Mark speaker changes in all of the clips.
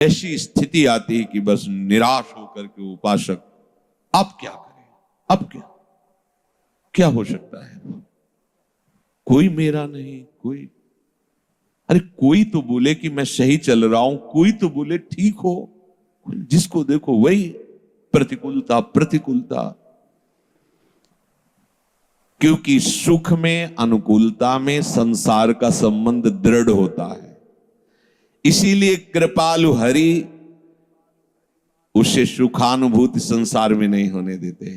Speaker 1: ऐसी स्थिति आती है कि बस निराश होकर के उपासक अब क्या करें, अब क्या क्या हो सकता है, कोई मेरा नहीं, कोई, अरे कोई तो बोले कि मैं सही चल रहा हूं, कोई तो बोले ठीक हो, जिसको देखो वही प्रतिकूलता प्रतिकूलता। क्योंकि सुख में, अनुकूलता में संसार का संबंध दृढ़ होता है, इसीलिए कृपालु हरि उसे सुखानुभूति संसार में नहीं होने देते,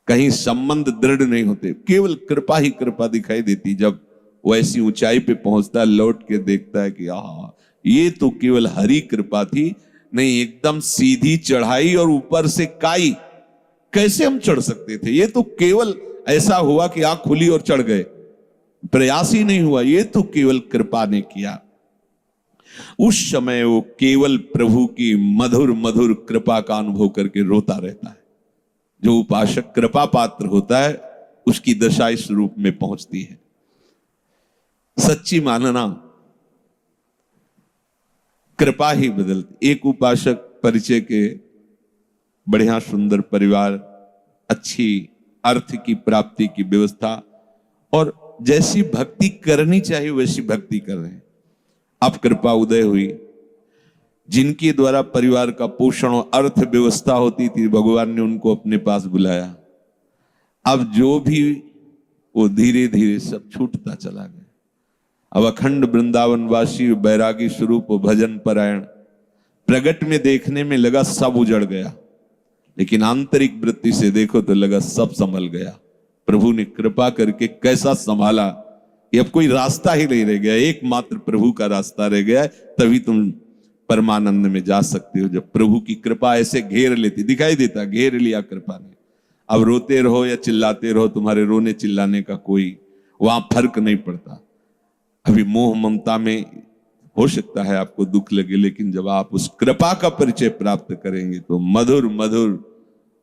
Speaker 1: कहीं संबंध दृढ़ नहीं होते, केवल कृपा ही कृपा दिखाई देती। जब वो ऐसी ऊंचाई पे पहुंचता है, लौट के देखता है कि ये तो केवल हरि कृपा थी, नहीं एकदम सीधी चढ़ाई और ऊपर से काई, कैसे हम चढ़ सकते थे, ये तो केवल ऐसा हुआ कि आंख खुली और चढ़ गए, प्रयास ही नहीं हुआ, ये तो केवल कृपा ने किया। उस समय वो केवल प्रभु की मधुर मधुर कृपा का अनुभव करके रोता रहता है। जो उपासक कृपा पात्र होता है उसकी दशा इस रूप में पहुंचती है। सच्ची मानना, कृपा ही बदलती। एक उपासक परिचय के, बढ़िया सुंदर परिवार, अच्छी अर्थ की प्राप्ति की व्यवस्था, और जैसी भक्ति करनी चाहिए वैसी भक्ति कर रहे हैं। अब कृपा उदय हुई, जिनके द्वारा परिवार का पोषण और अर्थ व्यवस्था होती थी, भगवान ने उनको अपने पास बुलाया। अब जो भी वो धीरे धीरे सब छूटता चला गया। अब अखंड वृंदावनवासी बैरागी स्वरूप भजन परायण प्रगट में देखने में लगा सब उजड़ गया, लेकिन आंतरिक वृत्ति से देखो तो लगा सब संभल गया। प्रभु ने कृपा करके कैसा संभाला कि अब कोई रास्ता ही नहीं रह गया, एकमात्र प्रभु का रास्ता रह गया। तभी तुम परमानंद में जा सकते हो, जब प्रभु की कृपा ऐसे घेर लेती, दिखाई देता घेर लिया कृपा ने। अब रोते रहो या चिल्लाते रहो, तुम्हारे रोने चिल्लाने का कोई वहां फर्क नहीं पड़ता। अभी मोह ममता में हो सकता है आपको दुख लगे, लेकिन जब आप उस कृपा का परिचय प्राप्त करेंगे तो मधुर मधुर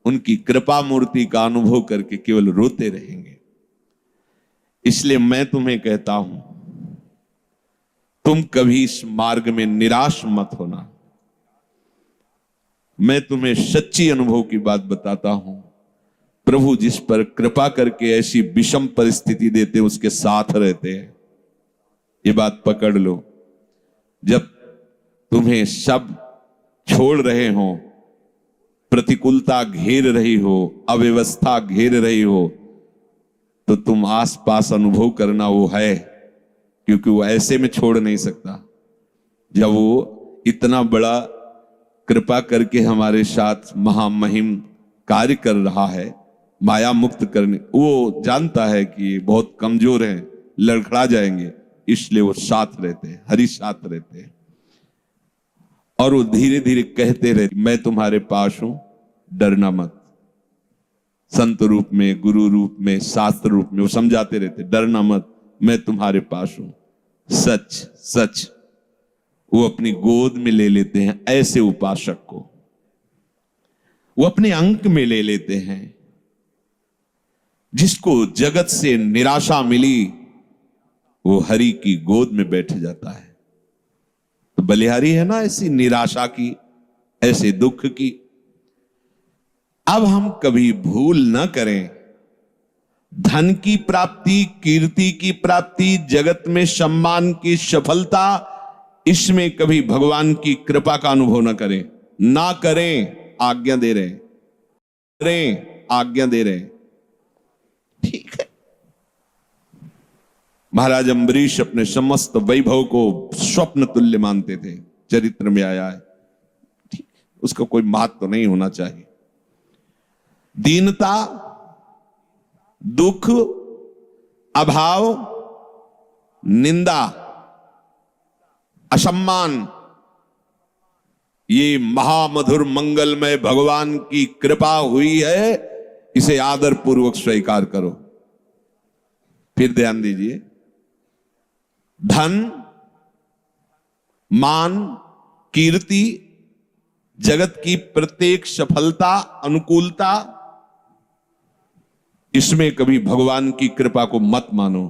Speaker 1: उनकी कृपा मूर्ति का अनुभव करके केवल रोते रहेंगे। इसलिए मैं तुम्हें कहता हूं, तुम कभी इस मार्ग में निराश मत होना। मैं तुम्हें सच्ची अनुभव की बात बताता हूं, प्रभु जिस पर कृपा करके ऐसी विषम परिस्थिति देते हैं उसके साथ रहते हैं। ये बात पकड़ लो। जब तुम्हें सब छोड़ रहे हो, प्रतिकूलता घेर रही हो, अव्यवस्था घेर रही हो, तो तुम आसपास अनुभव करना वो है, क्योंकि वो ऐसे में छोड़ नहीं सकता। जब वो इतना बड़ा कृपा करके हमारे साथ महामहिम कार्य कर रहा है, माया मुक्त करने, वो जानता है कि बहुत कमजोर हैं, लड़खड़ा जाएंगे, इसलिए वो साथ रहते हैं, हरि साथ रहते हैं। और वो धीरे धीरे कहते रहते, मैं तुम्हारे पास हूं, डरना मत। संत रूप में, गुरु रूप में, शास्त्र रूप में वो समझाते रहते, डरना मत, मैं तुम्हारे पास हूं। सच सच वो अपनी गोद में ले लेते हैं ऐसे उपासक को, वो अपने अंक में ले लेते हैं। जिसको जगत से निराशा मिली वो हरि की गोद में बैठ जाता है। तो बलिहारी है ना ऐसी निराशा की, ऐसे दुख की। अब हम कभी भूल न करें, धन की प्राप्ति, कीर्ति की प्राप्ति, जगत में सम्मान की सफलता, इसमें कभी भगवान की कृपा का अनुभव न करें। ना करें, आज्ञा दे रहे, करें आज्ञा दे रहे, ठीक है। महाराज अम्बरीश अपने समस्त वैभव को स्वप्न तुल्य मानते थे, चरित्र में आया है, ठीक, उसका कोई महत्व तो नहीं होना चाहिए। दीनता, दुख, अभाव, निंदा, असम्मान, ये महामधुर मंगलमय भगवान की कृपा हुई है, इसे आदर पूर्वक स्वीकार करो। फिर ध्यान दीजिए, धन, मान, कीर्ति, जगत की प्रत्येक सफलता, अनुकूलता, इसमें कभी भगवान की कृपा को मत मानो।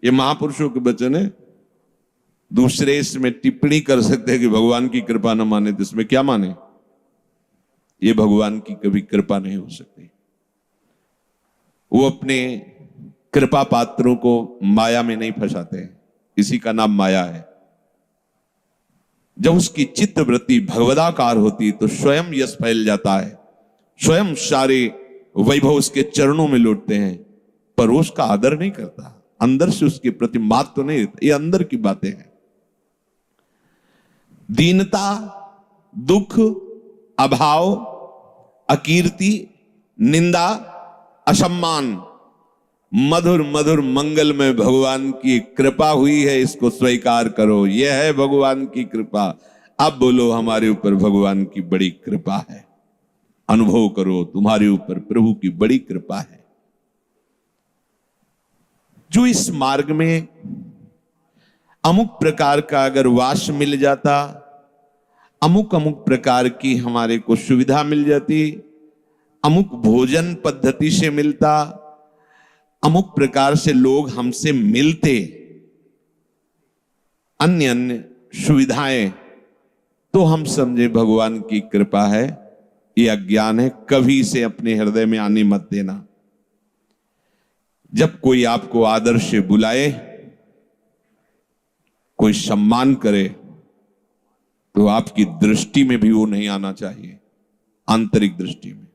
Speaker 1: ये महापुरुषों के वचन है। दूसरे इसमें टिप्पणी कर सकते हैं कि भगवान की कृपा न माने तो इसमें क्या माने। ये भगवान की कभी कृपा नहीं हो सकती। वो अपने कृपा पात्रों को माया में नहीं फंसाते, इसी का नाम माया है। जब उसकी चित्त वृत्ति भगवदाकार होती तो स्वयं यश फैल जाता है, स्वयं सारे वैभव उसके चरणों में लौटते हैं, पर वो उसका आदर नहीं करता, अंदर से उसके प्रति मात तो नहीं रहता। ये अंदर की बातें हैं। दीनता, दुख, अभाव, अकीर्ति, निंदा, असम्मान, मधुर मधुर मंगल में भगवान की कृपा हुई है, इसको स्वीकार करो। यह है भगवान की कृपा। अब बोलो हमारे ऊपर भगवान की बड़ी कृपा है। अनुभव करो तुम्हारे ऊपर प्रभु की बड़ी कृपा है। जो इस मार्ग में अमुक प्रकार का अगर वास मिल जाता, अमुक अमुक प्रकार की हमारे को सुविधा मिल जाती, अमुक भोजन पद्धति से मिलता, अमुक प्रकार से लोग हमसे मिलते, अन्य अन्य सुविधाएं, तो हम समझे भगवान की कृपा है। ये अज्ञान है, कभी इसे अपने हृदय में आने मत देना। जब कोई आपको आदर से बुलाए, कोई सम्मान करे, तो आपकी दृष्टि में भी वो नहीं आना चाहिए, आंतरिक दृष्टि में।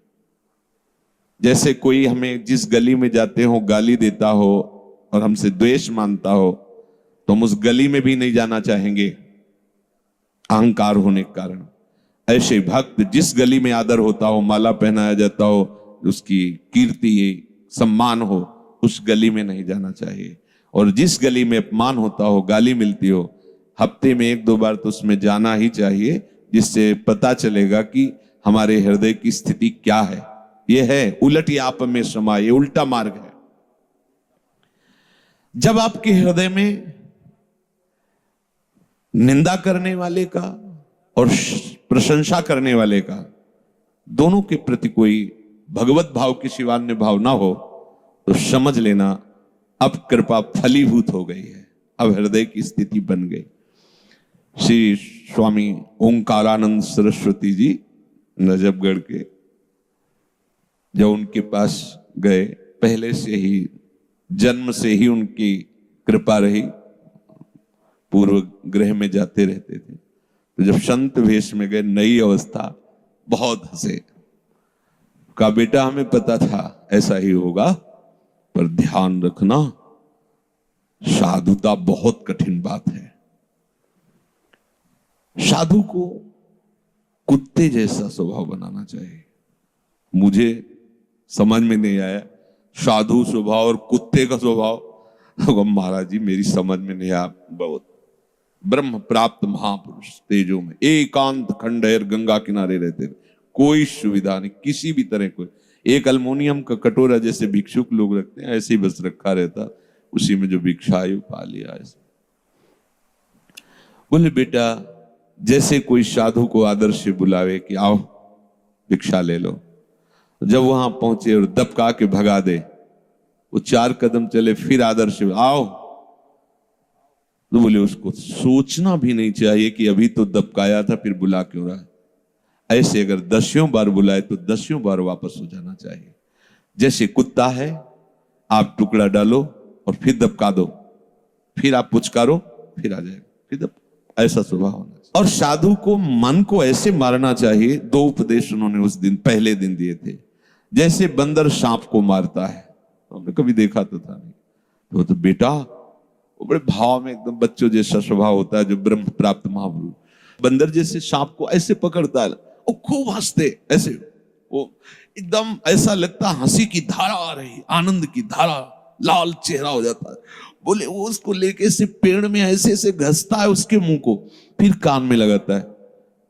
Speaker 1: जैसे कोई हमें जिस गली में जाते हो गाली देता हो और हमसे द्वेष मानता हो, तो हम उस गली में भी नहीं जाना चाहेंगे, अहंकार होने के कारण। ऐसे भक्त जिस गली में आदर होता हो, माला पहनाया जाता हो, उसकी कीर्ति सम्मान हो, उस गली में नहीं जाना चाहिए। और जिस गली में अपमान होता हो, गाली मिलती हो, हफ्ते में 1-2 बार तो उसमें जाना ही चाहिए, जिससे पता चलेगा कि हमारे हृदय की स्थिति क्या है। यह है उलट आप में समाये, ये उल्टा मार्ग है। जब आपके हृदय में निंदा करने वाले का और प्रशंसा करने वाले का, दोनों के प्रति कोई भगवत भाव की सिवा अन्य भाव ना हो, तो समझ लेना अब कृपा फलीभूत हो गई है, अब हृदय की स्थिति बन गई। श्री स्वामी ओंकारानंद सरस्वती जी नजफगढ़ के, जब उनके पास गए, पहले से ही जन्म से ही उनकी कृपा रही, पूर्व गृह में जाते रहते थे। तो जब संत वेश में गए, नई अवस्था, बहुत हंसे। कहा बेटा हमें पता था ऐसा ही होगा, पर ध्यान रखना साधुता बहुत कठिन बात है। साधु को कुत्ते जैसा स्वभाव बनाना चाहिए। मुझे समझ में नहीं आया साधु स्वभाव और कुत्ते का स्वभाव। महाराज जी मेरी समझ में नहीं आया। बहुत ब्रह्म प्राप्त महापुरुष तेजों में एकांत खंडहर गंगा किनारे रहते थे, कोई सुविधा नहीं किसी भी तरह। कोई एक अल्मोनियम का कटोरा जैसे भिक्षुक लोग रखते हैं, ऐसे ही बस रखा रहता, उसी में जो भिक्षा है पा लिया। ऐसे बोले बेटा जैसे कोई साधु को आदर से बुलावे कि आओ भिक्षा ले लो, जब वहां पहुंचे और दबका के भगा दे, वो 4 कदम चले फिर आदर से आओ, तो बोले उसको सोचना भी नहीं चाहिए कि अभी तो दबकाया था फिर बुला क्यों रहा है। ऐसे अगर 10 बार बुलाए तो 10 बार वापस हो जाना चाहिए। जैसे कुत्ता है, आप टुकड़ा डालो और फिर दबका दो, फिर आप पुचकारो फिर आ जाएगा, फिर ऐसा स्वभाव होना चाहिए। और साधु को मन को ऐसे मारना चाहिए। 2 उपदेश उन्होंने उस दिन पहले दिन दिए थे। जैसे बंदर सांप को मारता है, हमने कभी देखा तो था नहीं, तो बेटा वो बड़े भाव में एकदम बच्चों जैसा स्वभाव होता है, जो ब्रह्म प्राप्त महापुरुष बंदर जैसे सांप को ऐसे पकड़ता है, वो खूब हंसते, ऐसे वो एकदम ऐसा लगता हंसी की धारा आ रही, आनंद की धारा, लाल चेहरा हो जाता है। बोले वो उसको लेके से पेड़ में ऐसे ऐसे घसता है उसके मुंह को, फिर कान में लगाता है,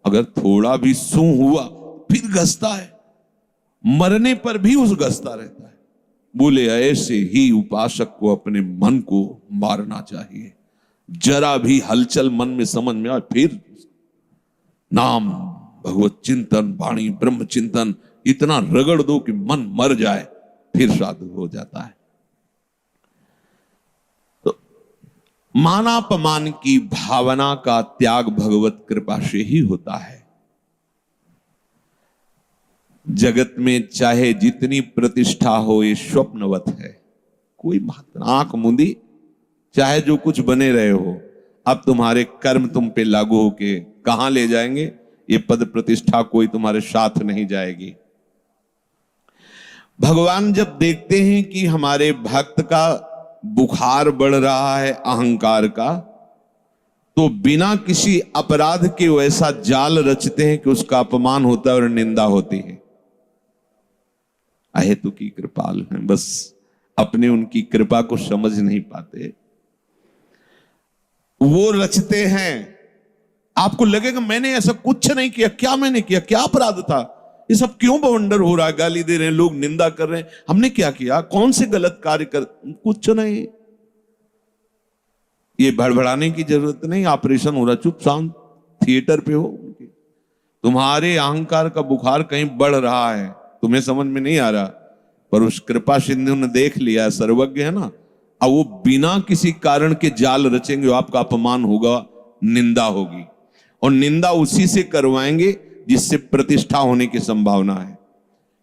Speaker 1: अगर थोड़ा भी सू हुआ फिर घसता है, मरने पर भी उस घसता रहता है। बोले ऐसे ही उपासक को अपने मन को मारना चाहिए। जरा भी हलचल मन में समझ में आए फिर नाम भगवत चिंतन, वाणी ब्रह्म चिंतन इतना रगड़ दो कि मन मर जाए, फिर साधु हो जाता है। तो मानापमान की भावना का त्याग भगवत कृपा से ही होता है। जगत में चाहे जितनी प्रतिष्ठा हो, ये स्वप्नवत है। कोई महत्व, आंख मूंदी चाहे जो कुछ बने रहे हो, अब तुम्हारे कर्म तुम पे लागू होके कहां ले जाएंगे? ये पद प्रतिष्ठा कोई तुम्हारे साथ नहीं जाएगी। भगवान जब देखते हैं कि हमारे भक्त का बुखार बढ़ रहा है अहंकार का, तो बिना किसी अपराध के वैसा जाल रचते हैं कि उसका अपमान होता है और निंदा होती है। अहेतु की कृपाल हैं, बस अपने उनकी कृपा को समझ नहीं पाते। वो रचते हैं, आपको लगेगा मैंने ऐसा कुछ नहीं किया, क्या मैंने किया, क्या अपराध था, ये सब क्यों बवंडर हो रहा है, गाली दे रहे हैं लोग, निंदा कर रहे हैं, हमने क्या किया, कौन से गलत कार्य कर, कुछ नहीं। ये भड़बड़ाने की जरूरत नहीं, ऑपरेशन हो रहा, चुप शांत थिएटर पे हो। तुम्हारे अहंकार का बुखार कहीं बढ़ रहा है, तुम्हें समझ में नहीं आ रहा, पर उस कृपा सिंधु ने देख लिया, सर्वज्ञ है ना। अब वो बिना किसी कारण के जाल रचेंगे, आपका अपमान होगा, निंदा होगी, और निंदा उसी से करवाएंगे जिससे प्रतिष्ठा होने की संभावना है।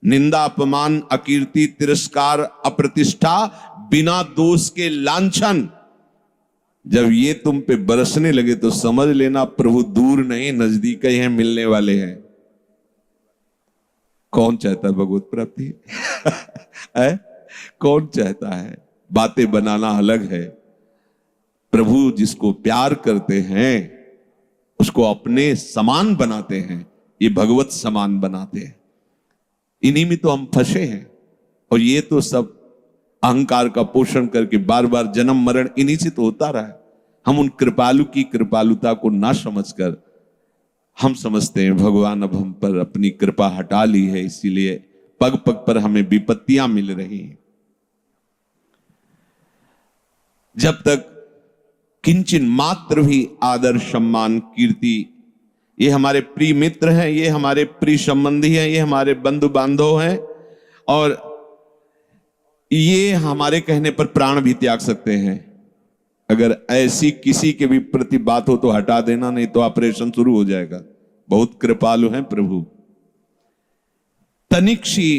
Speaker 1: निंदा, अपमान, अकीर्ति, तिरस्कार, अप्रतिष्ठा, बिना दोष के लांछन, जब ये तुम पे बरसने लगे तो समझ लेना प्रभु दूर नहीं नजदीक ही हैं, मिलने वाले हैं। कौन चाहता है भगवत प्राप्ति? है? कौन चाहता है? बातें बनाना अलग है, प्रभु जिसको प्यार करते हैं उसको अपने समान बनाते हैं, ये भगवत समान बनाते हैं। इन्हीं में तो हम फंसे हैं, और ये तो सब अहंकार का पोषण करके बार बार जन्म मरण इन्हीं से तो होता रहा है। हम उन कृपालु की कृपालुता को ना समझकर हम समझते हैं भगवान अब हम पर अपनी कृपा हटा ली है, इसीलिए पग पग पर हमें विपत्तियां मिल रही हैं। जब तक किंचन मात्र भी आदर, सम्मान, कीर्ति, ये हमारे प्रिय मित्र हैं, ये हमारे प्रिय संबंधी हैं, ये हमारे बंधु बांधव हैं, और ये हमारे कहने पर प्राण भी त्याग सकते हैं। अगर ऐसी किसी के भी प्रति बात हो तो हटा देना, नहीं तो ऑपरेशन शुरू हो जाएगा। बहुत कृपालु हैं प्रभु। तनिक सी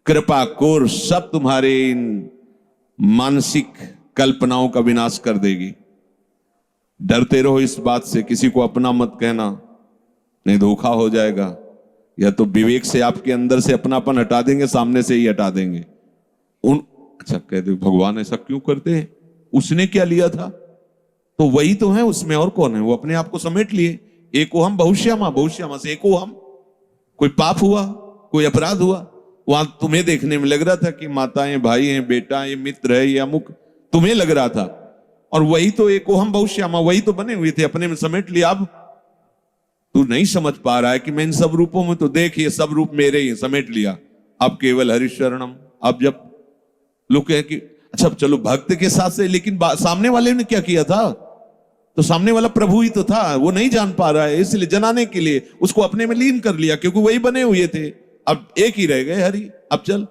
Speaker 1: कृपा कोर सब तुम्हारे इन मानसिक कल्पनाओं का विनाश कर देगी। डरते रहो इस बात से, किसी को अपना मत कहना, नहीं धोखा हो जाएगा। या तो विवेक से आपके अंदर से अपनापन हटा देंगे, सामने से ही हटा देंगे। अच्छा कहते भगवान ऐसा क्यों करते हैं, उसने क्या लिया था, तो वही तो है उसमें, और कौन है, वो अपने आप को समेट लिए। एको हम बहुश्यामा, बहुश्यामा से एको हम। कोई पाप हुआ, कोई अपराध हुआ, वहां तुम्हें देखने में लग रहा था कि माताएं, भाई हैं, बेटा, ये मित्र है, ये अमुक, तुम्हें लग रहा था, और वही तो एको हम बहुश्यामा, वही तो बने हुए थे, अपने में समेट लिया। अब तू नहीं समझ पा रहा है कि मैं इन सब रूपों में, तो देख ये सब रूप मेरे ही, समेट लिया। अब केवल हरिशरणम। अब जब लोग कहे कि अच्छा चलो भक्त के साथ से, लेकिन सामने वाले ने क्या किया था, तो सामने वाला प्रभु ही तो था, वो नहीं जान पा रहा है, इसलिए जनाने के लिए उसको अपने में लीन कर लिया, क्योंकि वही बने हुए थे। अब एक ही रह गए हरि, अब चल